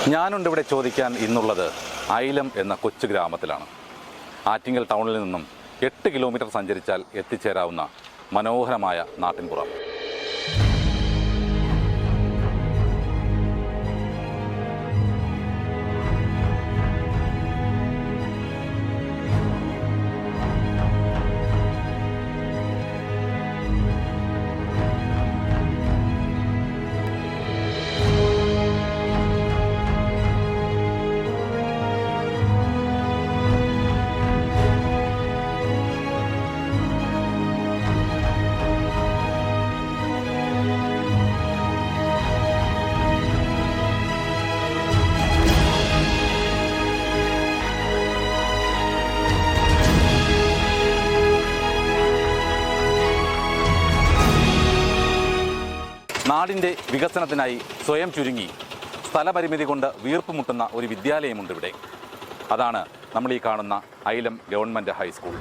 ഞാനുണ്ട് ഇവിടെ ചോദിക്കാൻ ഇന്നുള്ളത് ഐലം എന്ന കൊച്ചു ഗ്രാമത്തിലാണ്. ആറ്റിങ്ങൽ ടൗണിൽ നിന്നും 8 കിലോമീറ്റർ സഞ്ചരിച്ചാൽ എത്തിച്ചേരാവുന്ന മനോഹരമായ നാട്ടിൻപുറം. നാടിൻ്റെ വികസനത്തിനായി സ്വയം ചുരുങ്ങി സ്ഥലപരിമിതി കൊണ്ട് വീർപ്പുമുട്ടുന്ന ഒരു വിദ്യാലയമുണ്ട് ഇവിടെ. അതാണ് നമ്മൾ ഈ കാണുന്ന ഐലം ഗവൺമെൻറ് ഹൈസ്കൂൾ.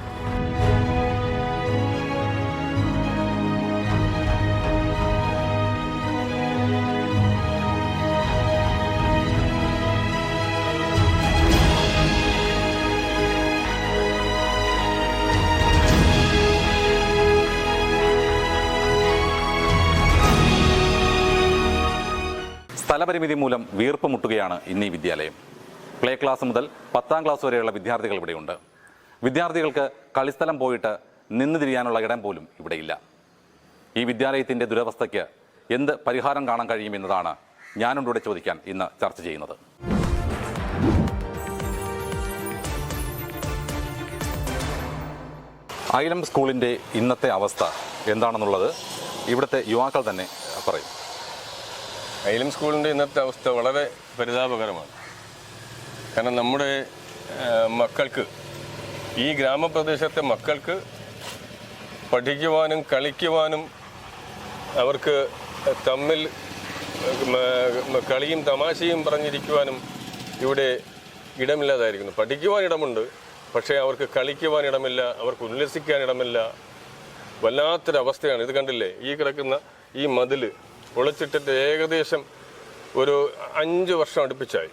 സ്ഥലപരിമിതി മൂലം വീർപ്പ് മുട്ടുകയാണ് ഇന്ന് ഈ വിദ്യാലയം. പ്ലേ ക്ലാസ് മുതൽ 10ാം ക്ലാസ് വരെയുള്ള വിദ്യാർത്ഥികൾ ഇവിടെയുണ്ട്. വിദ്യാർത്ഥികൾക്ക് കളിസ്ഥലം പോയിട്ട് നിന്ന് തിരിയാനുള്ള ഇടം പോലും ഇവിടെയില്ല. ഈ വിദ്യാലയത്തിൻ്റെ ദുരവസ്ഥയ്ക്ക് എന്ത് പരിഹാരം കാണാൻ കഴിയുമെന്നതാണ് ഞാനുണ്ടിവിടെ ചോദിക്കാൻ ഇന്ന് ചർച്ച ചെയ്യുന്നത്. ഐലം സ്കൂളിൻ്റെ ഇന്നത്തെ അവസ്ഥ എന്താണെന്നുള്ളത് ഇവിടുത്തെ യുവാക്കൾ തന്നെ പറയും. ഐലം സ്കൂളിൻ്റെ ഇന്നത്തെ അവസ്ഥ വളരെ പരിതാപകരമാണ്. കാരണം നമ്മുടെ മക്കൾക്ക്, ഈ ഗ്രാമപ്രദേശത്തെ മക്കൾക്ക് പഠിക്കുവാനും കളിക്കുവാനും അവർക്ക് തമ്മിൽ കളിയും തമാശയും പറഞ്ഞിരിക്കുവാനും ഇവിടെ ഇടമില്ലാതായിരിക്കുന്നു. പഠിക്കുവാൻ ഇടമുണ്ട്, പക്ഷേ അവർക്ക് കളിക്കുവാൻ ഇടമില്ല, അവർക്ക് ഉല്ലസിക്കാൻ ഇടമില്ല. വല്ലാത്തൊരവസ്ഥയാണ്. ഇത് കണ്ടില്ലേ, ഈ കിടക്കുന്ന ഈ മതിൽ പൊളിച്ചിട്ടിട്ട് ഏകദേശം ഒരു 5 വർഷം അടുപ്പിച്ചായി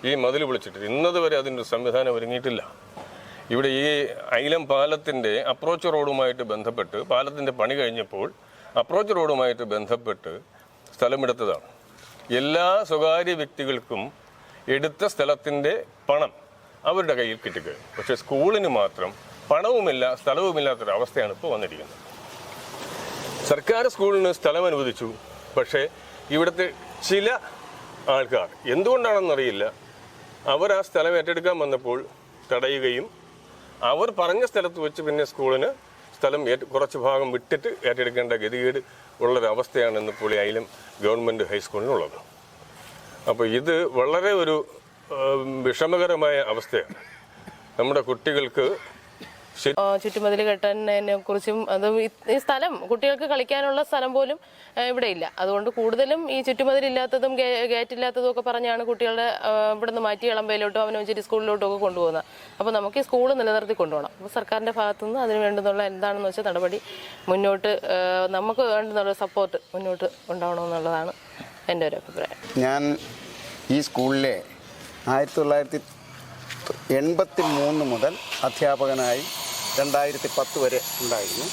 ഈ മതിൽ പൊളിച്ചിട്ട്. ഇന്നത് വരെ അതിൻ്റെ സംവിധാനം ഒരുങ്ങിയിട്ടില്ല. ഇവിടെ ഈ ഐലം പാലത്തിൻ്റെ അപ്രോച്ച് റോഡുമായിട്ട് ബന്ധപ്പെട്ട്, പാലത്തിൻ്റെ പണി കഴിഞ്ഞപ്പോൾ അപ്രോച്ച് റോഡുമായിട്ട് ബന്ധപ്പെട്ട് സ്ഥലമെടുത്തതാണ്. എല്ലാ സ്വകാര്യ വ്യക്തികൾക്കും എടുത്ത സ്ഥലത്തിൻ്റെ പണം അവരുടെ കയ്യിൽ കിട്ടിക്കഴിഞ്ഞു. പക്ഷേ സ്കൂളിന് മാത്രം പണവുമില്ല, സ്ഥലവുമില്ലാത്തൊരവസ്ഥയാണ് ഇപ്പോൾ വന്നിരിക്കുന്നത്. സർക്കാർ സ്കൂളിന് സ്ഥലം അനുവദിച്ചു, പക്ഷേ ഇവിടുത്തെ ചില ആൾക്കാർ എന്തുകൊണ്ടാണെന്നറിയില്ല, അവർ ആ സ്ഥലം ഏറ്റെടുക്കാൻ വന്നപ്പോൾ തടയുകയും അവർ പറഞ്ഞ സ്ഥലത്ത് വെച്ച് പിന്നെ സ്കൂളിന് സ്ഥലം കുറച്ച് ഭാഗം വിട്ടിട്ട് ഏറ്റെടുക്കേണ്ട ഗതികേട് ഉള്ളൊരവസ്ഥയാണ് ഇന്നിപ്പോൾ ഐലം ഗവൺമെൻറ് ഹൈസ്കൂളിനുള്ളത്. അപ്പോൾ ഇത് വളരെ ഒരു വിഷമകരമായ അവസ്ഥയാണ്. നമ്മുടെ കുട്ടികൾക്ക് ചുറ്റുമതിൽ കെട്ടുന്നതിനെ കുറിച്ചും അത് ഈ സ്ഥലം, കുട്ടികൾക്ക് കളിക്കാനുള്ള സ്ഥലം പോലും ഇവിടെ ഇല്ല. അതുകൊണ്ട് കൂടുതലും ഈ ചുറ്റുമതിലില്ലാത്തതും ഗേറ്റില്ലാത്തതും ഒക്കെ പറഞ്ഞാണ് കുട്ടികളുടെ ഇവിടുന്ന് മാറ്റി ഇളമ്പയിലോട്ടും അവനോഞ്ചേരി സ്കൂളിലോട്ടും ഒക്കെ കൊണ്ടുപോകുന്നത്. അപ്പോൾ നമുക്ക് ഈ സ്കൂൾ നിലനിർത്തി കൊണ്ടുപോകണം. അപ്പോൾ സർക്കാരിൻ്റെ ഭാഗത്തുനിന്ന് അതിന് വേണ്ടുന്നുള്ള എന്താണെന്ന് വെച്ചാൽ നടപടി മുന്നോട്ട്, നമുക്ക് വേണ്ടുന്നുള്ള സപ്പോർട്ട് മുന്നോട്ട് ഉണ്ടാവണമെന്നുള്ളതാണ് എൻ്റെ ഒരു അഭിപ്രായം. ഞാൻ ഈ സ്കൂളിലെ 1983 മുതൽ അധ്യാപകനായി 2010 വരെ ഉണ്ടായിരുന്നു.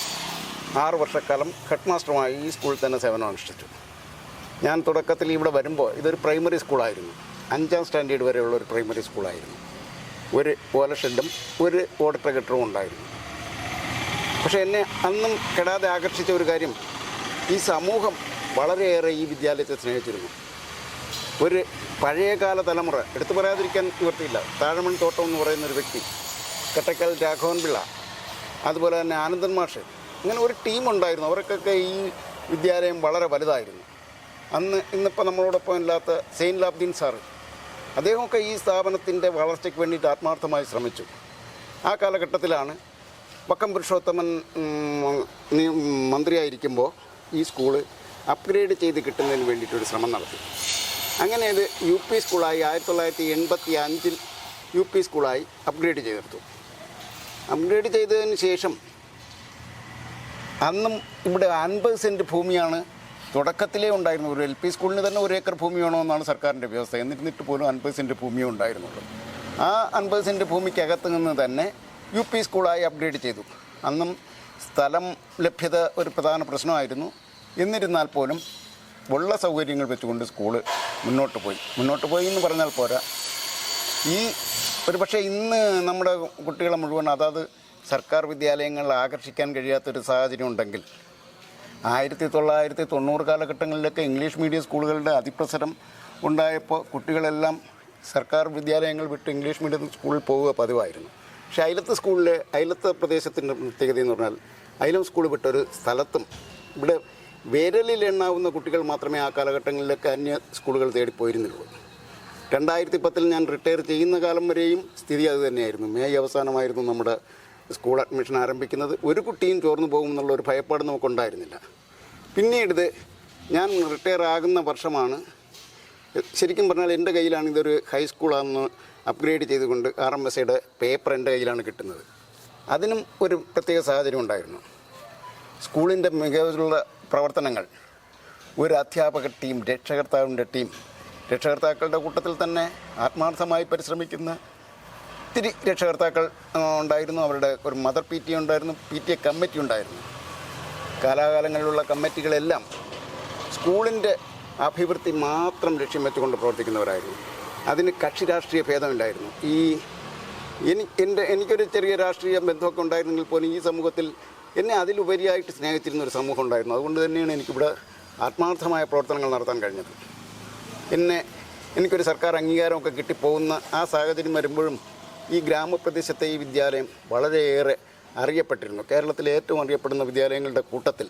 6 വർഷക്കാലം ഹെഡ് മാസ്റ്ററുമായി ഈ സ്കൂളിൽ തന്നെ സേവനം അനുഷ്ഠിച്ചു. ഞാൻ തുടക്കത്തിൽ ഇവിടെ വരുമ്പോൾ ഇതൊരു പ്രൈമറി സ്കൂളായിരുന്നു. 5ാം സ്റ്റാൻഡേർഡ് വരെയുള്ള ഒരു പ്രൈമറി സ്കൂളായിരുന്നു. ഒരു ഓല ഷെഡും ഒരു ഓഡിറ്റർ കെട്ടിടവും ഉണ്ടായിരുന്നു. പക്ഷേ എന്നെ അന്നും കെടാതെ ആകർഷിച്ച ഒരു കാര്യം, ഈ സമൂഹം വളരെയേറെ ഈ വിദ്യാലയത്തെ സ്നേഹിച്ചിരുന്നു. ഒരു പഴയകാല തലമുറ, എടുത്തു പറയാതിരിക്കാൻ നിവൃത്തിയില്ല. താഴമൺ തോട്ടം എന്ന് പറയുന്നൊരു വ്യക്തി, കട്ടക്കൽ രാഘവൻ പിള്ള, അതുപോലെ തന്നെ ആനന്ദൻ മാഷ്, ഇങ്ങനെ ഒരു ടീമുണ്ടായിരുന്നു. അവർക്കൊക്കെ ഈ വിദ്യാലയം വളരെ വലുതായിരുന്നു. ഇന്നിപ്പോൾ നമ്മളോടൊപ്പം ഇല്ലാത്ത സെയിൻറ്റ് ലാബ്ദീൻ സാറ്, അദ്ദേഹമൊക്കെ ഈ സ്ഥാപനത്തിൻ്റെ വളർച്ചയ്ക്ക് വേണ്ടിയിട്ട് ആത്മാർത്ഥമായി ശ്രമിച്ചു. ആ കാലഘട്ടത്തിലാണ് വക്കം പുരുഷോത്തമൻ മന്ത്രിയായിരിക്കുമ്പോൾ ഈ സ്കൂള് അപ്ഗ്രേഡ് ചെയ്ത് കിട്ടുന്നതിന് വേണ്ടിയിട്ടൊരു ശ്രമം നടത്തി. അങ്ങനെ ഇത് UP സ്കൂളായി 1985 UP സ്കൂളായി അപ്ഗ്രേഡ് ചെയ്തെടുത്തു. അപ്ഗ്രേഡ് ചെയ്തതിന് ശേഷം അന്നും ഇവിടെ 50 സെൻറ്റ് ഭൂമിയാണ് തുടക്കത്തിലേ ഉണ്ടായിരുന്നു. ഒരു LP സ്കൂളിന് തന്നെ 1 ഏക്കർ ഭൂമി വേണമെന്നാണ് സർക്കാരിൻ്റെ വ്യവസ്ഥ. എന്നിട്ട് പോലും 50 സെൻറ്റ് ഭൂമിയേ ഉണ്ടായിരുന്നുള്ളൂ. ആ 50 സെൻറ്റ് ഭൂമിക്കകത്ത് നിന്ന് തന്നെ UP സ്കൂളായി അപ്ഗ്രേഡ് ചെയ്തു. അന്നും സ്ഥലം ലഭ്യത ഒരു പ്രധാന പ്രശ്നമായിരുന്നു. എന്നിരുന്നാൽ പോലും ഉള്ള സൗകര്യങ്ങൾ വെച്ചുകൊണ്ട് സ്കൂള് മുന്നോട്ട് പോയി എന്ന് പറഞ്ഞാൽ പോരാ. പക്ഷേ ഇന്ന് നമ്മുടെ കുട്ടികളെ മുഴുവൻ അതാത് സർക്കാർ വിദ്യാലയങ്ങളിൽ ആകർഷിക്കാൻ കഴിയാത്തൊരു സാഹചര്യം ഉണ്ടെങ്കിൽ 1990 കാലഘട്ടങ്ങളിലൊക്കെ ഇംഗ്ലീഷ് മീഡിയം സ്കൂളുകളുടെ അതിപ്രസരം ഉണ്ടായപ്പോൾ കുട്ടികളെല്ലാം സർക്കാർ വിദ്യാലയങ്ങൾ വിട്ട് ഇംഗ്ലീഷ് മീഡിയം സ്കൂളിൽ പോവുക പതിവായിരുന്നു. പക്ഷേ അയലത്തെ പ്രദേശത്തിൻ്റെ പ്രത്യേകത എന്ന് പറഞ്ഞാൽ അയലം സ്കൂൾ വിട്ടൊരു സ്ഥലത്തും ഇവിടെ വിരലിൽ എണ്ണാവുന്ന കുട്ടികൾ മാത്രമേ ആ കാലഘട്ടങ്ങളിലൊക്കെ അന്യ സ്കൂളുകൾ തേടിപ്പോയിരുന്നുള്ളൂ. 2010 ഞാൻ റിട്ടയർ ചെയ്യുന്ന കാലം വരെയും സ്ഥിതി അത് തന്നെയായിരുന്നു. മെയ് അവസാനമായിരുന്നു നമ്മുടെ സ്കൂൾ അഡ്മിഷൻ ആരംഭിക്കുന്നത്. ഒരു കുട്ടിയും ചോർന്നു പോകുമെന്നുള്ളൊരു ഭയപ്പാട് നമുക്കുണ്ടായിരുന്നില്ല. പിന്നീട് ഞാൻ റിട്ടയർ ആകുന്ന വർഷമാണ് ശരിക്കും പറഞ്ഞാൽ എൻ്റെ കയ്യിലാണ് ഇതൊരു ഹൈസ്കൂളാണെന്ന് അപ്ഗ്രേഡ് ചെയ്തുകൊണ്ട് RMSയുടെ പേപ്പർ എൻ്റെ കയ്യിലാണ് കിട്ടുന്നത്. അതിനും ഒരു പ്രത്യേക സാഹചര്യം ഉണ്ടായിരുന്നു. സ്കൂളിൻ്റെ മികവുള്ള പ്രവർത്തനങ്ങൾ ഒരു അധ്യാപക ടീം, രക്ഷകർത്താവിൻ്റെ ടീം, രക്ഷകർത്താക്കളുടെ കൂട്ടത്തിൽ തന്നെ ആത്മാർത്ഥമായി പരിശ്രമിക്കുന്ന ഒത്തിരി രക്ഷകർത്താക്കൾ ഉണ്ടായിരുന്നു. അവരുടെ ഒരു മദർ PTA ഉണ്ടായിരുന്നു, PTA കമ്മിറ്റി ഉണ്ടായിരുന്നു. കാലാകാലങ്ങളിലുള്ള കമ്മിറ്റികളെല്ലാം സ്കൂളിൻ്റെ അഭിവൃദ്ധി മാത്രം ലക്ഷ്യം വെച്ചുകൊണ്ട് പ്രവർത്തിക്കുന്നവരായിരുന്നു. അതിന് കക്ഷി രാഷ്ട്രീയ ഭേദമില്ലായിരുന്നു. എനിക്കൊരു ചെറിയ രാഷ്ട്രീയ ബന്ധമൊക്കെ ഉണ്ടായിരുന്നെങ്കിൽ പോലും ഈ സമൂഹത്തിൽ എന്നെ അതിലുപരിയായിട്ട് സ്നേഹിച്ചിരുന്ന ഒരു സമൂഹം ഉണ്ടായിരുന്നു. അതുകൊണ്ട് തന്നെയാണ് എനിക്കിവിടെ ആത്മാർത്ഥമായ പ്രവർത്തനങ്ങൾ നടത്താൻ കഴിഞ്ഞത്. എനിക്കൊരു സർക്കാർ അംഗീകാരമൊക്കെ കിട്ടിപ്പോകുന്ന ആ സാഹചര്യം വരുമ്പോഴും ഈ ഗ്രാമപ്രദേശത്തെ ഈ വിദ്യാലയം വളരെയേറെ അറിയപ്പെട്ടിരുന്നു. കേരളത്തിലെ ഏറ്റവും അറിയപ്പെടുന്ന വിദ്യാലയങ്ങളുടെ കൂട്ടത്തിൽ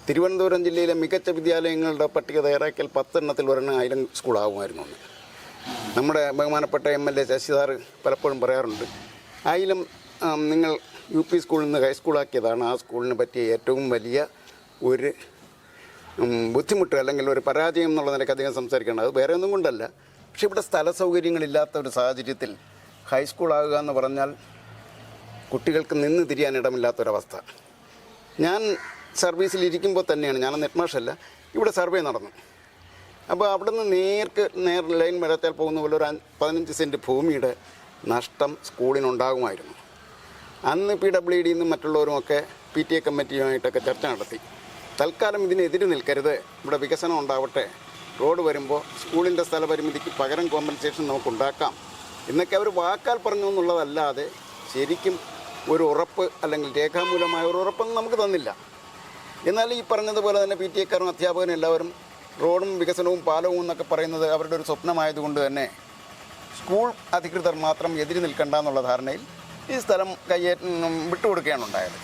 തിരുവനന്തപുരം ജില്ലയിലെ മികച്ച വിദ്യാലയങ്ങളുടെ പട്ടിക തയ്യാറാക്കിയാൽ 10 എണ്ണത്തിൽ ഒരെണ്ണം അയലം സ്കൂളാകുമായിരുന്നു. നമ്മുടെ ബഹുമാനപ്പെട്ട MLA ശശി സാറ് പലപ്പോഴും പറയാറുണ്ട്, അയലം നിങ്ങൾ UP സ്കൂളിൽ നിന്ന് ഹൈസ്കൂളാക്കിയതാണ് ആ സ്കൂളിന് പറ്റിയ ഏറ്റവും വലിയ ഒരു ബുദ്ധിമുട്ട് അല്ലെങ്കിൽ ഒരു പരാജയം എന്നുള്ള നിലയ്ക്ക് അധികം സംസാരിക്കേണ്ടത്. അത് വേറെ ഒന്നും കൊണ്ടല്ല. പക്ഷേ ഇവിടെ സ്ഥല സൗകര്യങ്ങളില്ലാത്ത ഒരു സാഹചര്യത്തിൽ ഹൈസ്കൂളാകുക എന്ന് പറഞ്ഞാൽ കുട്ടികൾക്ക് നിന്ന് തിരിയാൻ ഇടമില്ലാത്തൊരവസ്ഥ. ഞാൻ സർവീസിലിരിക്കുമ്പോൾ തന്നെയാണ്, ഞാൻ നെറ്റ്മാഷല്ല, ഇവിടെ സർവേ നടന്നു. അപ്പോൾ അവിടെ നിന്ന് നേർ ലൈൻ വരത്താൽ പോകുന്ന പോലെ ഒരു 15 സെൻറ്റ് ഭൂമിയുടെ നഷ്ടം സ്കൂളിനുണ്ടാകുമായിരുന്നു. അന്ന് PWD നിന്നും മറ്റുള്ളവരുമൊക്കെ PTA കമ്മിറ്റിയുമായിട്ടൊക്കെ ചർച്ച നടത്തി. തൽക്കാലം ഇതിനെതിരെ നിൽക്കരുത്, ഇവിടെ വികസനം ഉണ്ടാവട്ടെ, റോഡ് വരുമ്പോൾ സ്കൂളിൻ്റെ സ്ഥലപരിമിതിക്ക് പകരം കോമ്പൻസേഷൻ നമുക്കുണ്ടാക്കാം എന്നൊക്കെ അവർ വാക്കാൽ പറഞ്ഞു എന്നുള്ളതല്ലാതെ ശരിക്കും ഒരു ഉറപ്പ് അല്ലെങ്കിൽ രേഖാമൂലമായ ഒരു ഉറപ്പൊന്നും നമുക്ക് തന്നില്ല. എന്നാൽ ഈ പറഞ്ഞതുപോലെ തന്നെ PTA-ക്കാരും അധ്യാപകരും എല്ലാവരും റോഡും വികസനവും പാലവും എന്നൊക്കെ പറയുന്നത് അവരുടെ ഒരു സ്വപ്നമായതുകൊണ്ട് തന്നെ സ്കൂൾ അധികൃതർ മാത്രം എതിര് നിൽക്കണ്ട എന്നുള്ള ധാരണയിൽ ഈ സ്ഥലം വിട്ടുകൊടുക്കുകയാണ് ഉണ്ടായത്.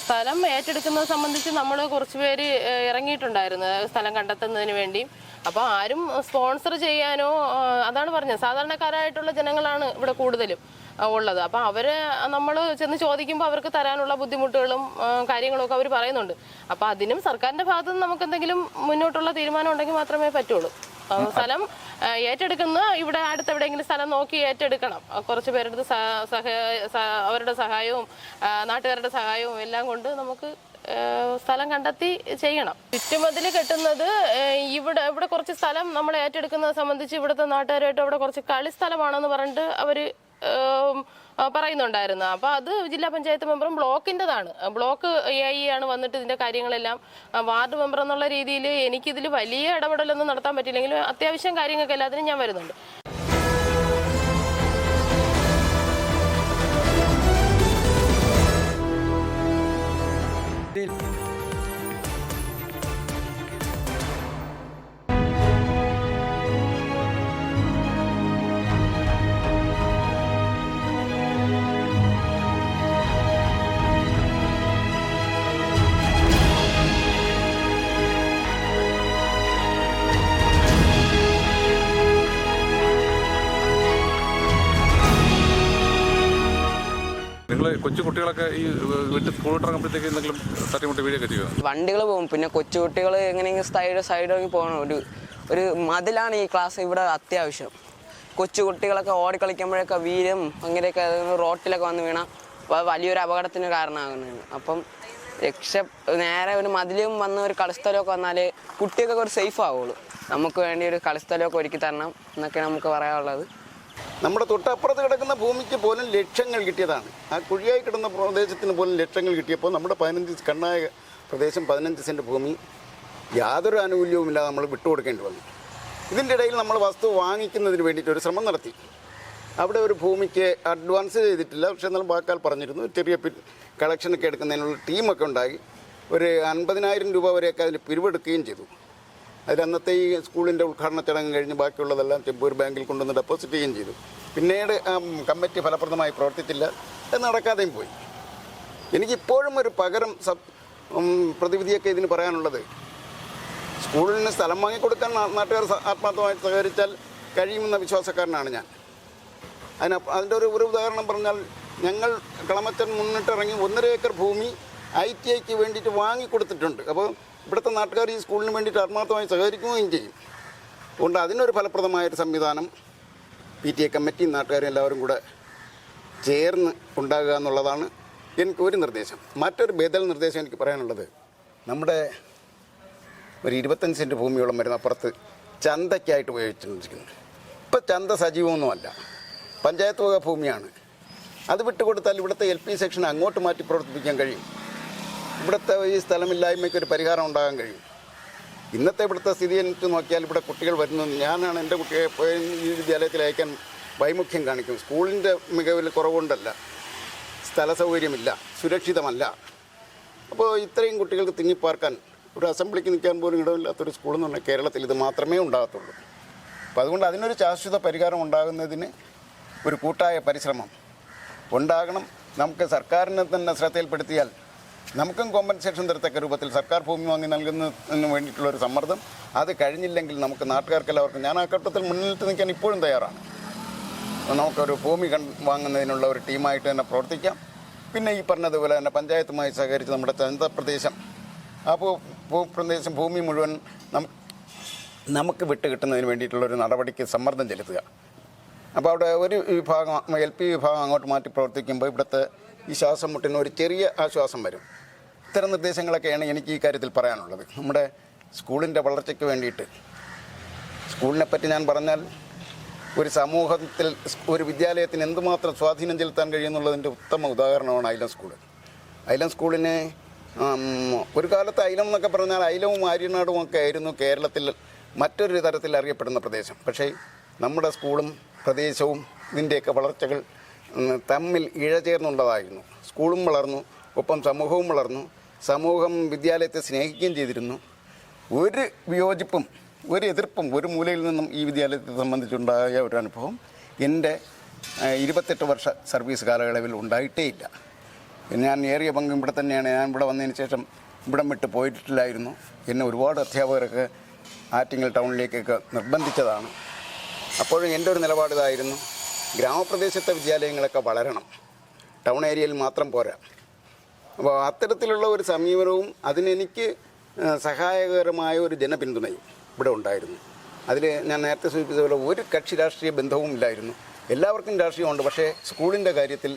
സ്ഥലം ഏറ്റെടുക്കുന്നത് സംബന്ധിച്ച് നമ്മൾ കുറച്ച് പേര് ഇറങ്ങിയിട്ടുണ്ടായിരുന്നു സ്ഥലം കണ്ടെത്തുന്നതിന് വേണ്ടി. അപ്പോൾ ആരും സ്പോൺസർ ചെയ്യാനോ, അതാണ് പറഞ്ഞത്, സാധാരണക്കാരായിട്ടുള്ള ജനങ്ങളാണ് ഇവിടെ കൂടുതലും ഉള്ളത്. അപ്പോൾ അവരെ നമ്മൾ ചെന്ന് ചോദിക്കുമ്പോൾ അവർക്ക് തരാനുള്ള ബുദ്ധിമുട്ടുകളും കാര്യങ്ങളൊക്കെ അവർ പറയുന്നുണ്ട്. അപ്പോൾ അതിനും സർക്കാരിൻ്റെ ഭാഗത്തു നിന്ന് നമുക്ക് എന്തെങ്കിലും മുന്നോട്ടുള്ള തീരുമാനം ഉണ്ടെങ്കിൽ മാത്രമേ പറ്റുള്ളൂ. സ്ഥലം ഏറ്റെടുക്കുന്ന ഇവിടെ അടുത്തെവിടെയെങ്കിലും സ്ഥലം നോക്കി ഏറ്റെടുക്കണം. കുറച്ച് പേരുടെ അവരുടെ സഹായവും നാട്ടുകാരുടെ സഹായവും എല്ലാം കൊണ്ട് നമുക്ക് സ്ഥലം കണ്ടെത്തി ചെയ്യണം. ചുറ്റുമതിൽ കെട്ടുന്നത് ഇവിടെ കുറച്ച് സ്ഥലം നമ്മൾ ഏറ്റെടുക്കുന്നത് സംബന്ധിച്ച് ഇവിടുത്തെ നാട്ടുകാരായിട്ട് അവിടെ കുറച്ച് കളിസ്ഥലമാണെന്ന് പറഞ്ഞിട്ട് അവർ പറയുന്നുണ്ടായിരുന്നു. അപ്പോൾ അത് ജില്ലാ പഞ്ചായത്ത് മെമ്പറും ബ്ലോക്കിൻ്റെതാണ്, ബ്ലോക്ക് AE ആണ് വന്നിട്ട് ഇതിൻ്റെ കാര്യങ്ങളെല്ലാം വാർഡ് മെമ്പർ എന്നുള്ള രീതിയിൽ എനിക്കിതിൽ വലിയ ഇടപെടലൊന്നും നടത്താൻ പറ്റില്ലെങ്കിലും അത്യാവശ്യം കാര്യങ്ങൾക്ക് എല്ലാത്തിനും ഞാൻ വരുന്നുണ്ട്. കൊച്ചു കുട്ടികളൊക്കെ ഈ വീട്ടിൽ സ്കൂൾ ഇറങ്ങുമ്പോഴത്തേക്ക് എന്തെങ്കിലും തട്ടിമുട്ടി വീഴൊക്കെ ചെയ്യുക? വണ്ടികൾ പോകും. പിന്നെ കൊച്ചുകുട്ടികൾ എങ്ങനെയെങ്കിലും സൈഡിറങ്ങി പോകണം. ഒരു മതിലാണ് ഈ ക്ലാസ് ഇവിടെ അത്യാവശ്യം. കൊച്ചുകുട്ടികളൊക്കെ ഓടിക്കളിക്കുമ്പോഴൊക്കെ വീഴും, അങ്ങനെയൊക്കെ റോട്ടിലൊക്കെ വന്ന് വീണാൽ വലിയൊരു അപകടത്തിന് കാരണമാകുന്നതാണ്. അപ്പം നേരെ ഒരു മതിലും വന്ന് ഒരു കളിസ്ഥലമൊക്കെ വന്നാൽ കുട്ടികൾക്കൊക്കെ ഒരു സേഫ് ആവുള്ളൂ. നമുക്ക് വേണ്ടി ഒരു കളിസ്ഥലമൊക്കെ ഒരുക്കി തരണം എന്നൊക്കെ നമുക്ക് പറയാനുള്ളത്. നമ്മുടെ തൊട്ടപ്പുറത്ത് കിടക്കുന്ന ഭൂമിക്ക് പോലും ലക്ഷങ്ങൾ കിട്ടിയതാണ്. ആ കുഴിയായി കിടന്ന പ്രദേശത്തിന് പോലും ലക്ഷങ്ങൾ കിട്ടിയപ്പോൾ നമ്മുടെ കണ്ണായ പ്രദേശം 15 സെൻറ്റ് ഭൂമി യാതൊരു ആനുകൂല്യവുമില്ലാതെ നമ്മൾ വിട്ടുകൊടുക്കേണ്ടി വന്നു. ഇതിൻ്റെ ഇടയിൽ നമ്മൾ വസ്തു വാങ്ങിക്കുന്നതിന് വേണ്ടിയിട്ട് ഒരു ശ്രമം നടത്തി. അവിടെ ഒരു ഭൂമിക്ക് അഡ്വാൻസ് ചെയ്തിട്ടില്ല, പക്ഷേ എന്നാലും വാക്കാൽ പറഞ്ഞിരുന്നു. ചെറിയ കളക്ഷനൊക്കെ എടുക്കുന്നതിനുള്ള ടീമൊക്കെ ഉണ്ടായി. ഒരു 50,000 രൂപ വരെയൊക്കെ അതിൽ പിരിവെടുക്കുകയും ചെയ്തു. അതിൽ അന്നത്തെ ഈ സ്കൂളിൻ്റെ ഉദ്ഘാടന ചടങ്ങ് കഴിഞ്ഞ് ബാക്കിയുള്ളതെല്ലാം ചെമ്പൂർ ബാങ്കിൽ കൊണ്ടുവന്ന് ഡെപ്പോസിറ്റ് ചെയ്യുകയും ചെയ്തു. പിന്നീട് കമ്മിറ്റി ഫലപ്രദമായി പ്രവർത്തിച്ചില്ല, അത് നടക്കാതെയും പോയി. എനിക്കിപ്പോഴും ഒരു പകരം പ്രതിവിധിയൊക്കെ ഇതിന് പറയാനുള്ളത്, സ്കൂളിന് സ്ഥലം വാങ്ങിക്കൊടുക്കാൻ നാട്ടുകാർ ആത്മാർത്ഥമായി സഹകരിച്ചാൽ കഴിയുമെന്ന വിശ്വാസക്കാരനാണ് ഞാൻ. അതിൻ്റെ ഒരു ഉദാഹരണം പറഞ്ഞാൽ, ഞങ്ങൾ കളമച്ചൻ മുന്നിട്ടിറങ്ങി 1.5 ഏക്കർ ഭൂമി ITIക്ക് വേണ്ടിയിട്ട് വാങ്ങിക്കൊടുത്തിട്ടുണ്ട്. അപ്പോൾ ഇവിടുത്തെ നാട്ടുകാർ ഈ സ്കൂളിന് വേണ്ടിയിട്ട് ആത്മാർത്ഥമായി സഹകരിക്കുകയും ചെയ്യും. അതുകൊണ്ട് അതിനൊരു ഫലപ്രദമായൊരു സംവിധാനം PTA കമ്മിറ്റിയും നാട്ടുകാരും എല്ലാവരും കൂടെ ചേർന്ന് ഉണ്ടാകുക എന്നുള്ളതാണ് എനിക്ക് ഒരു നിർദ്ദേശം. മറ്റൊരു ബദൽ നിർദ്ദേശം എനിക്ക് പറയാനുള്ളത്, നമ്മുടെ ഒരു 25 സെൻറ്റ് ഭൂമിയോളം വരുന്ന അപ്പുറത്ത് ചന്തയ്ക്കായിട്ട് ഉപയോഗിച്ചിരിക്കുന്നു. ഇപ്പം ചന്ത സജീവമൊന്നുമല്ല, പഞ്ചായത്ത് വക ഭൂമിയാണ്. അത് വിട്ടുകൊടുത്താൽ ഇവിടുത്തെ LP സെക്ഷൻ അങ്ങോട്ട് മാറ്റി പ്രവർത്തിപ്പിക്കാൻ കഴിയും. ഇവിടുത്തെ ഈ സ്ഥലമില്ലായ്മയ്ക്ക് ഒരു പരിഹാരം ഉണ്ടാകാൻ കഴിയും. ഇന്നത്തെ ഇവിടുത്തെ സ്ഥിതി എനിക്ക് നോക്കിയാൽ ഇവിടെ കുട്ടികൾ വരുന്നു. ഞാനാണ് എൻ്റെ കുട്ടിയെ ഈ വിദ്യാലയത്തിൽ അയക്കാൻ വൈമുഖ്യം കാണിക്കും. സ്കൂളിൻ്റെ മികവിൽ കുറവുണ്ടല്ല, സ്ഥല സൗകര്യമില്ല, സുരക്ഷിതമല്ല. അപ്പോൾ ഇത്രയും കുട്ടികൾക്ക് തിങ്ങിപ്പാർക്കാൻ ഒരു അസംബ്ലിക്ക് നിൽക്കാൻ പോലും ഇടമില്ലാത്തൊരു സ്കൂളെന്ന് പറഞ്ഞാൽ കേരളത്തിൽ ഇത് മാത്രമേ ഉണ്ടാകത്തുള്ളൂ. അപ്പോൾ അതുകൊണ്ട് അതിനൊരു ശാശ്വത പരിഹാരം ഉണ്ടാകുന്നതിന് ഒരു കൂട്ടായ പരിശ്രമം ഉണ്ടാകണം. നമുക്ക് സർക്കാരിനെ തന്നെ ശ്രദ്ധയിൽപ്പെടുത്തിയാൽ നമുക്കും കോമ്പൻസേഷൻ തരത്തക്ക രൂപത്തിൽ സർക്കാർ ഭൂമി വാങ്ങി നൽകുന്നതിന് വേണ്ടിയിട്ടുള്ളൊരു സമ്മർദ്ദം. അത് കഴിഞ്ഞില്ലെങ്കിൽ നമുക്ക് നാട്ടുകാർക്കെല്ലാവർക്കും, ഞാൻ ആ ഘട്ടത്തിൽ മുന്നിട്ട് നിൽക്കാൻ ഇപ്പോഴും തയ്യാറാണ്. നമുക്കൊരു ഭൂമി വാങ്ങുന്നതിനുള്ള ഒരു ടീമായിട്ട് തന്നെ പ്രവർത്തിക്കാം. പിന്നെ ഈ പറഞ്ഞതുപോലെ തന്നെ പഞ്ചായത്തുമായി സഹകരിച്ച് നമ്മുടെ ചന്തപ്രദേശം, ആ ഭൂപ്രദേശം ഭൂമി മുഴുവൻ നമുക്ക് വിട്ട് കിട്ടുന്നതിന് വേണ്ടിയിട്ടുള്ളൊരു നടപടിക്ക് സമ്മർദ്ദം ചെലുത്തുക. അപ്പോൾ അവിടെ ഒരു വിഭാഗം LP വിഭാഗം അങ്ങോട്ട് മാറ്റി പ്രവർത്തിക്കുമ്പോൾ ഇവിടുത്തെ ഈ ശ്വാസം മുട്ടിന് ഒരു ചെറിയ ആശ്വാസം വരും. ഇത്തരം നിർദ്ദേശങ്ങളൊക്കെയാണ് എനിക്ക് ഈ കാര്യത്തിൽ പറയാനുള്ളത്. നമ്മുടെ സ്കൂളിൻ്റെ വളർച്ചയ്ക്ക് വേണ്ടിയിട്ട്, സ്കൂളിനെപ്പറ്റി ഞാൻ പറഞ്ഞാൽ ഒരു സമൂഹത്തിൽ ഒരു വിദ്യാലയത്തിന് എന്തുമാത്രം സ്വാധീനം ചെലുത്താൻ കഴിയുമെന്നുള്ളതിൻ്റെ ഉത്തമ ഉദാഹരണമാണ് ഐലം സ്കൂൾ. ഐലം സ്കൂളിന് ഒരു കാലത്ത് ഐലം എന്നൊക്കെ പറഞ്ഞാൽ ഐലവും ആര്യനാടും ഒക്കെ ആയിരുന്നു കേരളത്തിൽ മറ്റൊരു തരത്തിൽ അറിയപ്പെടുന്ന പ്രദേശം. പക്ഷേ നമ്മുടെ സ്കൂളും പ്രദേശവും ഇതിൻ്റെയൊക്കെ വളർച്ചകൾ തമ്മിൽ ഇഴചേർന്നുള്ളതായിരുന്നു. സ്കൂളും വളർന്നു, ഒപ്പം സമൂഹവും വളർന്നു. സമൂഹം വിദ്യാലയത്തെ സ്നേഹിക്കുകയും ചെയ്തിരുന്നു. ഒരു വിയോജിപ്പും ഒരു എതിർപ്പും ഒരു മൂലയിൽ നിന്നും ഈ വിദ്യാലയത്തെ സംബന്ധിച്ചുണ്ടായ ഒരു അനുഭവം എൻ്റെ 28 വർഷ സർവീസ് കാലയളവിൽ ഉണ്ടായിട്ടേയില്ല. ഞാൻ ഏറിയ പങ്കും ഇവിടെ തന്നെയാണ്. ഞാൻ ഇവിടെ വന്നതിന് ശേഷം ഇവിടം വിട്ട് പോയിട്ടില്ലായിരുന്നു. എന്നെ ഒരുപാട് അധ്യാപകരൊക്കെ ആറ്റിങ്ങൽ ടൗണിലേക്കൊക്കെ നിർബന്ധിച്ചതാണ്. അപ്പോഴും എൻ്റെ ഒരു നിലപാട് ഇതായിരുന്നു, ഗ്രാമപ്രദേശത്തെ വിദ്യാലയങ്ങളൊക്കെ വളരണം, ടൗൺ ഏരിയയിൽ മാത്രം പോരാ. അപ്പോൾ അത്തരത്തിലുള്ള ഒരു സമീപനവും അതിനെനിക്ക് സഹായകരമായ ഒരു ജനപിന്തുണയും ഇവിടെ ഉണ്ടായിരുന്നു. അതിൽ ഞാൻ നേരത്തെ സൂചിപ്പിച്ച പോലെ ഒരു കക്ഷി രാഷ്ട്രീയ ബന്ധവും ഇല്ലായിരുന്നു. എല്ലാവർക്കും രാഷ്ട്രീയമുണ്ട്, പക്ഷേ സ്കൂളിൻ്റെ കാര്യത്തിൽ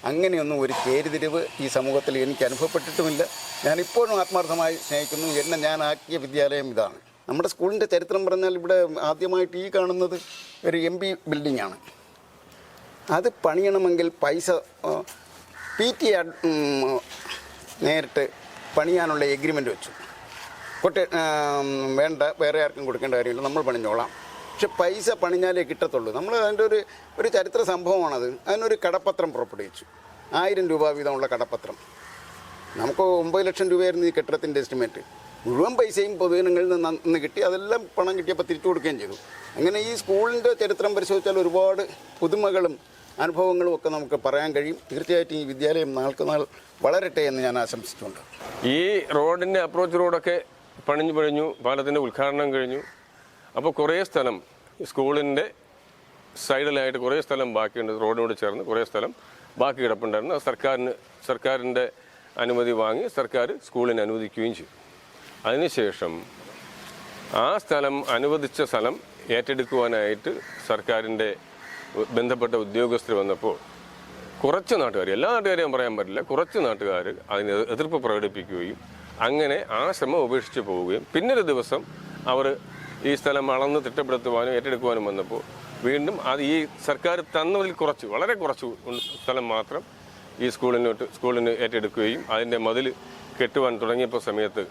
അങ്ങനെയൊന്നും ഒരു ചേരിതിരിവ് ഈ സമൂഹത്തിൽ എനിക്ക് അനുഭവപ്പെട്ടിട്ടുമില്ല. ഞാനിപ്പോഴും ആത്മാർത്ഥമായി സ്നേഹിക്കുന്നു. എന്നെ ഞാൻ ആക്കിയ വിദ്യാലയം ഇതാണ്. നമ്മുടെ സ്കൂളിൻ്റെ ചരിത്രം പറഞ്ഞാൽ ഇവിടെ ആദ്യമായിട്ട് ഈ കാണുന്നത് ഒരു MP ബിൽഡിങ്ങാണ്. അത് പണിയണമെങ്കിൽ പൈസ PTA നേരിട്ട് പണിയാനുള്ള എഗ്രിമെൻ്റ് വെച്ചു. വേണ്ട, വേറെ ആർക്കും കൊടുക്കേണ്ട കാര്യമില്ല, നമ്മൾ പണിഞ്ഞോളാം. പക്ഷെ പൈസ പണിഞ്ഞാലേ കിട്ടത്തുള്ളൂ. നമ്മൾ അതിൻ്റെ ഒരു ചരിത്ര സംഭവമാണത്. അതിനൊരു കടപ്പത്രം പുറപ്പെടുവിച്ചു, 1000 രൂപ വീതമുള്ള കടപ്പത്രം. നമുക്ക് 9 ലക്ഷം രൂപയായിരുന്നു ഈ കെട്ടിടത്തിൻ്റെ എസ്റ്റിമേറ്റ്. മുഴുവൻ പൈസയും പൊതുജനങ്ങളിൽ നിന്ന് കിട്ടി. അതെല്ലാം പണം കിട്ടിയപ്പോൾ തിരിച്ചു കൊടുക്കുകയും ചെയ്തു. അങ്ങനെ ഈ സ്കൂളിൻ്റെ ചരിത്രം പരിശോധിച്ചാൽ ഒരുപാട് പുതുമകളും അനുഭവങ്ങളും ഒക്കെ നമുക്ക് പറയാൻ കഴിയും. തീർച്ചയായിട്ടും ഈ വിദ്യാലയം നാൾക്ക് നാൾ വളരട്ടെ എന്ന് ഞാൻ ആശംസിച്ചുകൊണ്ട്, ഈ റോഡിൻ്റെ അപ്രോച്ച് റോഡൊക്കെ പണിഞ്ഞു, പാലത്തിൻ്റെ ഉദ്ഘാടനം കഴിഞ്ഞു. അപ്പോൾ കുറേ സ്ഥലം സ്കൂളിൻ്റെ സൈഡിലായിട്ട് കുറേ സ്ഥലം ബാക്കിയുണ്ട്. റോഡിനോട് ചേർന്ന് കുറേ സ്ഥലം ബാക്കി കിടപ്പുണ്ടായിരുന്നു. സർക്കാരിൻ്റെ അനുമതി വാങ്ങി സർക്കാർ സ്കൂളിന് അനുവദിക്കുകയും ചെയ്തു. അതിനുശേഷം ആ സ്ഥലം, അനുവദിച്ച സ്ഥലം ഏറ്റെടുക്കുവാനായിട്ട് സർക്കാരിൻ്റെ ബന്ധപ്പെട്ട ഉദ്യോഗസ്ഥർ വന്നപ്പോൾ കുറച്ച് നാട്ടുകാർ, എല്ലാ നാട്ടുകാരെയും പറയാൻ പറ്റില്ല, കുറച്ച് നാട്ടുകാർ അതിന് എതിർപ്പ് പ്രകടിപ്പിക്കുകയും അങ്ങനെ ആ ശ്രമം ഉപേക്ഷിച്ച് പോവുകയും പിന്നൊരു ദിവസം അവർ ഈ സ്ഥലം അളന്ന് തിട്ടപ്പെടുത്തുവാനും ഏറ്റെടുക്കുവാനും വന്നപ്പോൾ വീണ്ടും അത് ഈ സർക്കാർ തന്നതിൽ കുറച്ച്, വളരെ കുറച്ച് സ്ഥലം മാത്രം ഈ സ്കൂളിന് ഏറ്റെടുക്കുകയും അതിൻ്റെ മതിൽ കെട്ടുവാൻ തുടങ്ങിയപ്പോൾ സമയത്ത്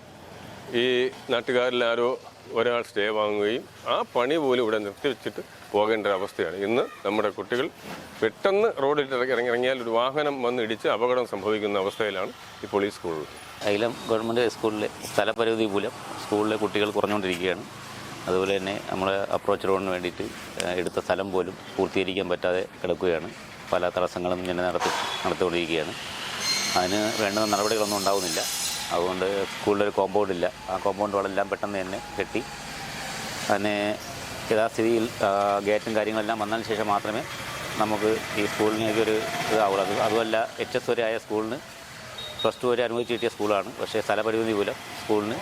ഈ നാട്ടുകാരിൽ ആരോ ഒരാൾ സ്റ്റേ വാങ്ങുകയും ആ പണി പോലും ഇവിടെ നിർത്തിവെച്ചിട്ട് പോകേണ്ട അവസ്ഥയാണ്. ഇന്ന് നമ്മുടെ കുട്ടികൾ പെട്ടെന്ന് റോഡിൽ ഇറങ്ങിയാൽ ഒരു വാഹനം വന്ന് ഇടിച്ച് അപകടം സംഭവിക്കുന്ന അവസ്ഥയിലാണ് ഇപ്പോൾ ഈ സ്കൂൾ. അയിലം ഗവൺമെൻറ് സ്കൂളിലെ സ്ഥലപരിമിതി മൂലം സ്കൂളിലെ കുട്ടികൾ കുറഞ്ഞുകൊണ്ടിരിക്കുകയാണ്. അതുപോലെ തന്നെ നമ്മൾ അപ്രോച്ച് റോഡിന് വേണ്ടിയിട്ട് എടുത്ത സ്ഥലം പോലും പൂർത്തീകരിക്കാൻ പറ്റാതെ കിടക്കുകയാണ്. പല തടസ്സങ്ങളും ഇങ്ങനെ നടത്തിക്കൊണ്ടിരിക്കുകയാണ്. അതിന് വേണ്ടുന്ന നടപടികളൊന്നും ഉണ്ടാകുന്നില്ല. അതുകൊണ്ട് സ്കൂളിലൊരു കോമ്പൗണ്ടില്ല. ആ കോമ്പൗണ്ട് വളെല്ലാം പെട്ടെന്ന് തന്നെ കെട്ടി അതിനെ യഥാസ്ഥിതിയിൽ ഗേറ്റും കാര്യങ്ങളെല്ലാം വന്നതിന് ശേഷം മാത്രമേ നമുക്ക് ഈ സ്കൂളിനൊരു ഇതാവുള്ളൂ. അതുമല്ല HS വരെ ആയ സ്കൂളിന് +2 വരെ അനുവദിച്ച് കിട്ടിയ സ്കൂളാണ്. പക്ഷേ സ്ഥലപരിമിതി മൂലം സ്കൂളിന്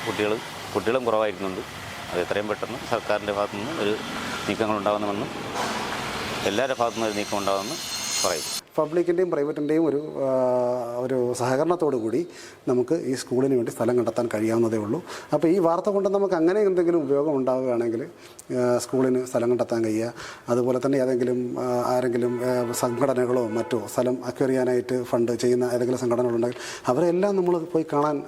കുട്ടികളും കുറവായിരിക്കുന്നുണ്ട്. അത് എത്രയും പെട്ടെന്ന് സർക്കാരിൻ്റെ ഭാഗത്തുനിന്ന് ഒരു നീക്കങ്ങൾ ഉണ്ടാകുന്നുവെന്നും എല്ലാവരുടെ ഭാഗത്തുനിന്ന് ഒരു നീക്കം ഉണ്ടാകുമെന്ന് പറയും. പബ്ലിക്കിൻ്റെയും പ്രൈവറ്റിൻ്റെയും ഒരു സഹകരണത്തോടു കൂടി നമുക്ക് ഈ സ്കൂളിന് വേണ്ടി സ്ഥലം കണ്ടെത്താൻ കഴിയാവുന്നതേ ഉള്ളൂ. അപ്പോൾ ഈ വാർത്ത കൊണ്ട് നമുക്ക് അങ്ങനെ എന്തെങ്കിലും ഉപയോഗം ഉണ്ടാവുകയാണെങ്കിൽ സ്കൂളിന് സ്ഥലം കണ്ടെത്താൻ കഴിയുക, അതുപോലെ തന്നെ ആരെങ്കിലും സംഘടനകളോ മറ്റോ സ്ഥലം അക്വയർ ചെയ്യാനായിട്ട് ഫണ്ട് ചെയ്യുന്ന ഏതെങ്കിലും സംഘടനകളുണ്ടെങ്കിൽ അവരെല്ലാം നമ്മൾ പോയി കാണാൻ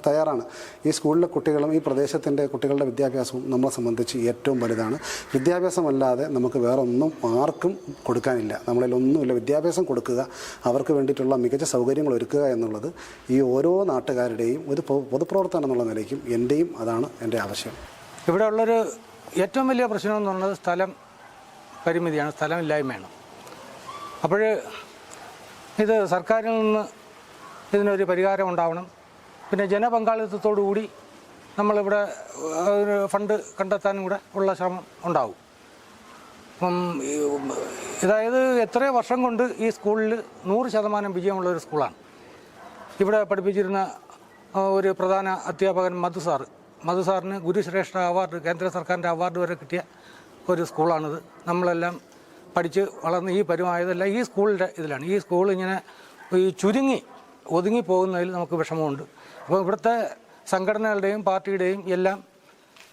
തയ്യാറാണ്. ഈ സ്കൂളിലെ കുട്ടികളും ഈ പ്രദേശത്തിൻ്റെ കുട്ടികളുടെ വിദ്യാഭ്യാസവും നമ്മളെ സംബന്ധിച്ച് ഏറ്റവും വലുതാണ്. വിദ്യാഭ്യാസമല്ലാതെ നമുക്ക് വേറെ ഒന്നും ആർക്കും കൊടുക്കാനില്ല. നമ്മളിലൊന്നുമില്ല. വിദ്യാഭ്യാസം കൊടുക്കുക, അവർക്ക് വേണ്ടിയിട്ടുള്ള മികച്ച സൗകര്യങ്ങൾ ഒരുക്കുക എന്നുള്ളത് ഈ ഓരോ നാട്ടുകാരുടെയും ഒരു പൊതുപ്രവർത്തനം എന്നുള്ള നിലയ്ക്കും എൻ്റെയും അതാണ് എൻ്റെ ആവശ്യം. ഇവിടെ ഉള്ളൊരു ഏറ്റവും വലിയ പ്രശ്നം എന്ന് പറയുന്നത് സ്ഥലം പരിമിതിയാണ്, സ്ഥലമില്ലായ്മയാണ്. അപ്പോൾ ഇത് സർക്കാരിൽ നിന്ന് ഇതിനൊരു പരിഹാരം ഉണ്ടാവണം. പിന്നെ ജനപങ്കാളിത്തത്തോടു കൂടി നമ്മളിവിടെ ഒരു ഫണ്ട് കണ്ടെത്താനും കൂടെ ഉള്ള ശ്രമം ഉണ്ടാവും. അതായത് എത്രയോ വർഷം കൊണ്ട് ഈ സ്കൂളിൽ 100% വിജയമുള്ളൊരു സ്കൂളാണ്. ഇവിടെ പഠിപ്പിച്ചിരുന്ന ഒരു പ്രധാന അധ്യാപകൻ മധു സാറിന് ഗുരുശ്രേഷ്ഠ അവാർഡ്, കേന്ദ്ര സർക്കാരിൻ്റെ അവാർഡ് വരെ കിട്ടിയ ഒരു സ്കൂളാണിത്. നമ്മളെല്ലാം പഠിച്ച് വളർന്ന് ഈ പരുമായതെല്ലാം ഈ സ്കൂളിൻ്റെ ഇതിലാണ്. ഈ സ്കൂൾ ഇങ്ങനെ ഈ ഒതുങ്ങിപ്പോകുന്നതിൽ നമുക്ക് വിഷമമുണ്ട്. അപ്പോൾ ഇവിടുത്തെ സംഘടനകളുടെയും പാർട്ടിയുടെയും എല്ലാം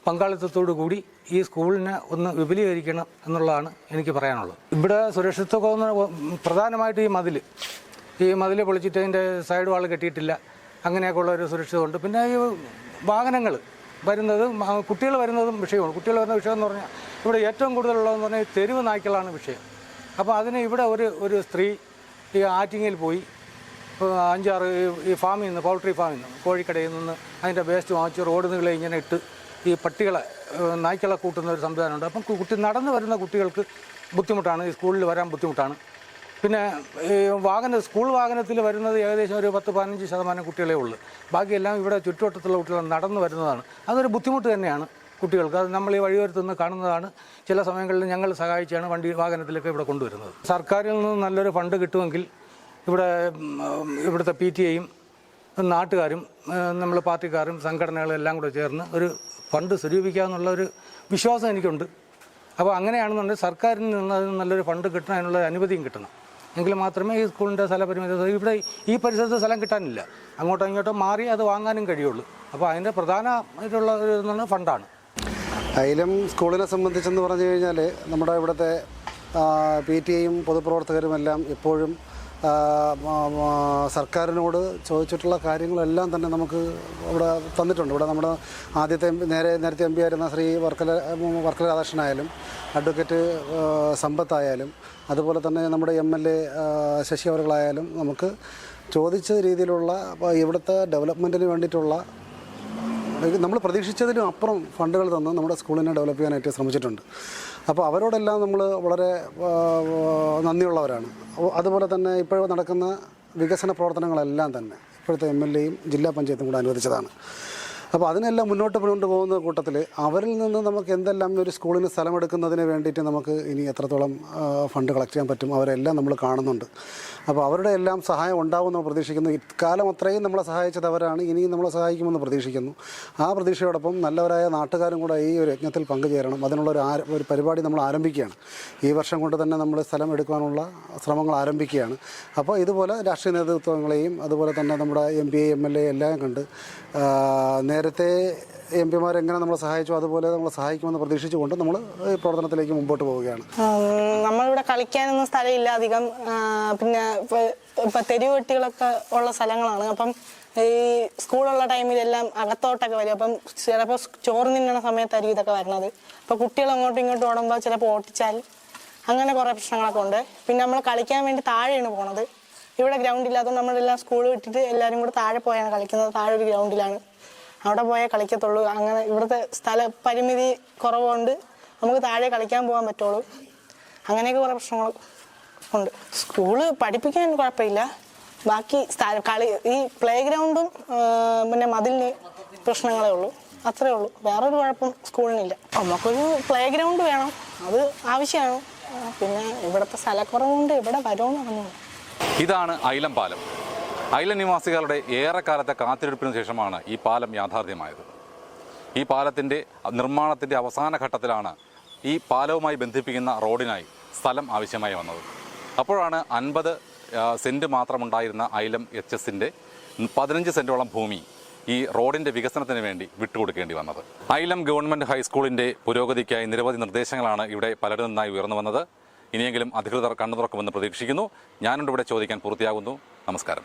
പങ്കാളിത്തത്തോടു കൂടി ഈ സ്കൂളിനെ ഒന്ന് വിപുലീകരിക്കണം എന്നുള്ളതാണ് എനിക്ക് പറയാനുള്ളത്. ഇവിടെ സുരക്ഷിതത്വം പ്രധാനമായിട്ട് ഈ മതിൽ പൊളിച്ചിട്ട് അതിൻ്റെ സൈഡ് വാൾ കെട്ടിയിട്ടില്ല. അങ്ങനെയൊക്കെ ഉള്ളൊരു സുരക്ഷിതമുണ്ട്. പിന്നെ ഈ വാഹനങ്ങൾ വരുന്നതും കുട്ടികൾ വരുന്നതും വിഷയമാണ്. കുട്ടികൾ വരുന്ന വിഷയം എന്ന് പറഞ്ഞാൽ ഇവിടെ ഏറ്റവും കൂടുതലുള്ളതെന്ന് പറഞ്ഞാൽ തെരുവ് നായ്ക്കളാണ് വിഷയം. അപ്പോൾ അതിന് ഇവിടെ ഒരു സ്ത്രീ ഈ ആറ്റിങ്ങയിൽ പോയി 5-6 ഈ ഫാമിൽ നിന്ന്, പൗൾട്രി ഫാമിൽ നിന്ന്, കോഴിക്കടയിൽ നിന്ന് അതിൻ്റെ വേസ്റ്റ് വാങ്ങിച്ച് റോഡ് നീളെ ഇങ്ങനെ ഇട്ട് ഈ നായ്ക്കളെ കൂട്ടുന്ന ഒരു സംവിധാനമുണ്ട്. അപ്പം നടന്നു വരുന്ന കുട്ടികൾക്ക് ബുദ്ധിമുട്ടാണ്, ഈ സ്കൂളിൽ വരാൻ ബുദ്ധിമുട്ടാണ്. പിന്നെ ഈ സ്കൂൾ വാഹനത്തിൽ വരുന്നത് ഏകദേശം ഒരു 10-15% കുട്ടികളേ ഉള്ളൂ. ബാക്കിയെല്ലാം ഇവിടെ ചുറ്റുവട്ടത്തുള്ള കുട്ടികൾ നടന്നു വരുന്നതാണ്. അതൊരു ബുദ്ധിമുട്ട് തന്നെയാണ് കുട്ടികൾക്ക്. അത് നമ്മൾ ഈ വഴിയോരത്തു നിന്ന് കാണുന്നതാണ്. ചില സമയങ്ങളിൽ ഞങ്ങൾ സഹായിച്ചാണ് വാഹനത്തിലൊക്കെ ഇവിടെ കൊണ്ടുവരുന്നത്. സർക്കാരിൽ നിന്ന് നല്ലൊരു ഫണ്ട് കിട്ടുമെങ്കിൽ ഇവിടുത്തെ PTA-യും നാട്ടുകാരും നമ്മൾ പാർട്ടിക്കാരും സംഘടനകളും എല്ലാം കൂടെ ചേർന്ന് ഒരു ഫണ്ട് സ്വരൂപിക്കാമെന്നുള്ള ഒരു വിശ്വാസം എനിക്കുണ്ട്. അപ്പോൾ അങ്ങനെയാണെന്നുണ്ടെങ്കിൽ സർക്കാരിൽ നിന്ന് അതിന് നല്ലൊരു ഫണ്ട് കിട്ടണം, അതിനുള്ള അനുമതിയും കിട്ടണം. എങ്കിൽ മാത്രമേ ഈ സ്കൂളിൻ്റെ സ്ഥലപരിമിതി, ഇവിടെ ഈ പരിസരത്ത് സ്ഥലം കിട്ടാനില്ല, അങ്ങോട്ടോ ഇങ്ങോട്ടോ മാറി അത് വാങ്ങാനും കഴിയുള്ളൂ. അപ്പോൾ അതിൻ്റെ പ്രധാനമായിട്ടുള്ള ഒരു ഫണ്ടാണ്. അയിലം സ്കൂളിനെ സംബന്ധിച്ചെന്ന് പറഞ്ഞു കഴിഞ്ഞാൽ നമ്മുടെ ഇവിടുത്തെ PTA-യും പൊതുപ്രവർത്തകരും എല്ലാം എപ്പോഴും സർക്കാരിനോട് ചോദിച്ചിട്ടുള്ള കാര്യങ്ങളെല്ലാം തന്നെ നമുക്ക് ഇവിടെ തന്നിട്ടുണ്ട്. ഇവിടെ നമ്മുടെ നേരത്തെ MP ആയിരുന്ന ശ്രീ വർക്കല രാധാകൃഷ്ണനായാലും അഡ്വക്കേറ്റ് സമ്പത്തായാലും അതുപോലെ തന്നെ നമ്മുടെ MLA ശശി അവർകളായാലും നമുക്ക് ചോദിച്ച രീതിയിലുള്ള ഇവിടുത്തെ ഡെവലപ്മെൻറ്റിന് വേണ്ടിയിട്ടുള്ള നമ്മൾ പ്രതീക്ഷിച്ചതിലും അപ്പുറം ഫണ്ടുകൾ തന്ന് നമ്മുടെ സ്കൂളിനെ ഡെവലപ്പ് ചെയ്യാനായിട്ട് ശ്രമിച്ചിട്ടുണ്ട്. അപ്പോൾ അവരോടെല്ലാം നമ്മൾ വളരെ നന്ദിയുള്ളവരാണ്. അതുപോലെ തന്നെ ഇപ്പോൾ നടക്കുന്ന വികസന പ്രവർത്തനങ്ങളെല്ലാം തന്നെ ഇപ്പോഴത്തെ MLA-യും ജില്ലാ പഞ്ചായത്തും കൂടെ അനുവദിച്ചതാണ്. അപ്പോൾ അതിനെല്ലാം മുന്നോട്ട് പോകുന്ന കൂട്ടത്തിൽ അവരിൽ നിന്ന് നമുക്ക് എന്തെല്ലാം ഒരു സ്കൂളിന് സ്ഥലമെടുക്കുന്നതിന് വേണ്ടിയിട്ട് നമുക്ക് ഇനി എത്രത്തോളം ഫണ്ട് കളക്ട് ചെയ്യാൻ പറ്റും അവരെല്ലാം നമ്മൾ കാണുന്നുണ്ട്. അപ്പോൾ അവരുടെ എല്ലാം സഹായം ഉണ്ടാവുമെന്ന് പ്രതീക്ഷിക്കുന്നു. ഇക്കാലം അത്രയും നമ്മളെ സഹായിച്ചത് അവരാണ്, ഇനിയും നമ്മളെ സഹായിക്കുമെന്ന് പ്രതീക്ഷിക്കുന്നു. ആ പ്രതീക്ഷയോടൊപ്പം നല്ലവരായ നാട്ടുകാരും കൂടെ ഈ ഒരു യജ്ഞത്തിൽ പങ്കുചേരണം. അതിനുള്ള ഒരു പരിപാടി നമ്മൾ ആരംഭിക്കുകയാണ്. ഈ വർഷം കൊണ്ട് തന്നെ നമ്മൾ സ്ഥലം എടുക്കാനുള്ള ശ്രമങ്ങൾ ആരംഭിക്കുകയാണ്. അപ്പോൾ ഇതുപോലെ രാഷ്ട്രീയ നേതൃത്വങ്ങളെയും അതുപോലെ തന്നെ നമ്മുടെ MP MLA എല്ലാം കണ്ട് നേരത്തെ MP മാരെങ്ങനെ നമ്മളെ സഹായിച്ചു അതുപോലെ നമ്മളെ സഹായിക്കുമെന്ന് പ്രതീക്ഷിച്ചുകൊണ്ട് നമ്മൾ ഈ പ്രവർത്തനത്തിലേക്ക് മുമ്പോട്ട് പോവുകയാണ്. നമ്മളിവിടെ കളിക്കാനൊന്നും സ്ഥലമില്ല അധികം. പിന്നെ ഇപ്പം തെരുവ് കുട്ടികളൊക്കെ ഉള്ള സ്ഥലങ്ങളാണ്. അപ്പം ഈ സ്കൂളുള്ള ടൈമിലെല്ലാം അകത്തോട്ടൊക്കെ വരും. അപ്പം ചിലപ്പോൾ ചോറ് തിന്നണ സമയത്തായിരിക്കും ഇതൊക്കെ വരുന്നത്. അപ്പോൾ കുട്ടികൾ അങ്ങോട്ടും ഇങ്ങോട്ടും ഓടുമ്പോൾ ചിലപ്പോൾ ഓട്ടിച്ചാൽ അങ്ങനെ കുറേ പ്രശ്നങ്ങളൊക്കെ ഉണ്ട്. പിന്നെ നമ്മൾ കളിക്കാൻ വേണ്ടി താഴെയാണ് പോണത്. ഇവിടെ ഗ്രൗണ്ട് ഇല്ലാത്തതുകൊണ്ട് നമ്മളെല്ലാം സ്കൂൾ വിട്ടിട്ട് എല്ലാവരും കൂടെ താഴെ പോയാണ് കളിക്കുന്നത്. താഴെ ഒരു ഗ്രൗണ്ടിലാണ്, അവിടെ പോയാൽ കളിക്കത്തുള്ളൂ. അങ്ങനെ ഇവിടുത്തെ സ്ഥല പരിമിതി കുറവുകൊണ്ട് നമുക്ക് താഴെ കളിക്കാൻ പോകാൻ പറ്റുള്ളൂ. അങ്ങനെയൊക്കെ കുറേ പ്രശ്നങ്ങൾ ഉണ്ട്. സ്കൂള് പഠിപ്പിക്കാൻ കുഴപ്പമില്ല, ബാക്കി ഈ പ്ലേ ഗ്രൗണ്ടും പിന്നെ മതിലിന് പ്രശ്നങ്ങളേ ഉള്ളൂ, അത്രേ ഉള്ളൂ. വേറൊരു കുഴപ്പം സ്കൂളിനില്ല. നമുക്കൊരു പ്ലേ ഗ്രൗണ്ട് വേണം, അത് ആവശ്യമാണ്. പിന്നെ ഇവിടുത്തെ സ്ഥലക്കുറവുകൊണ്ട് ഇവിടെ വരുമെന്ന് പറഞ്ഞു. ഇതാണ് ഐലം പാലം. ഐലം നിവാസികളുടെ ഏറെക്കാലത്തെ കാത്തിരിപ്പിന് ശേഷമാണ് ഈ പാലം യാഥാർത്ഥ്യമായത്. ഈ പാലത്തിൻ്റെ നിർമ്മാണത്തിൻ്റെ അവസാന ഘട്ടത്തിലാണ് ഈ പാലവുമായി ബന്ധിപ്പിക്കുന്ന റോഡിനായി സ്ഥലം ആവശ്യമായി വന്നത്. അപ്പോഴാണ് 50 സെൻറ്റ് മാത്രമുണ്ടായിരുന്ന ഐലം HS-ൻ്റെ 15 സെൻറ്റോളം ഭൂമി ഈ റോഡിൻ്റെ വികസനത്തിന് വേണ്ടി വിട്ടുകൊടുക്കേണ്ടി വന്നത്. ഐലം ഗവൺമെൻറ് ഹൈസ്കൂളിൻ്റെ പുരോഗതിക്കായി നിരവധി നിർദ്ദേശങ്ങളാണ് ഇവിടെ പലരിൽ നിന്നായി ഉയർന്നു വന്നത്. ഇനിയെങ്കിലും അധികൃതർ കണ്ണു തുറക്കുമെന്ന് പ്രതീക്ഷിക്കുന്നു. ഞാനുണ്ട് ഇവിടെ ചോദിക്കാൻ പൂർത്തിയാകുന്നു. നമസ്കാരം.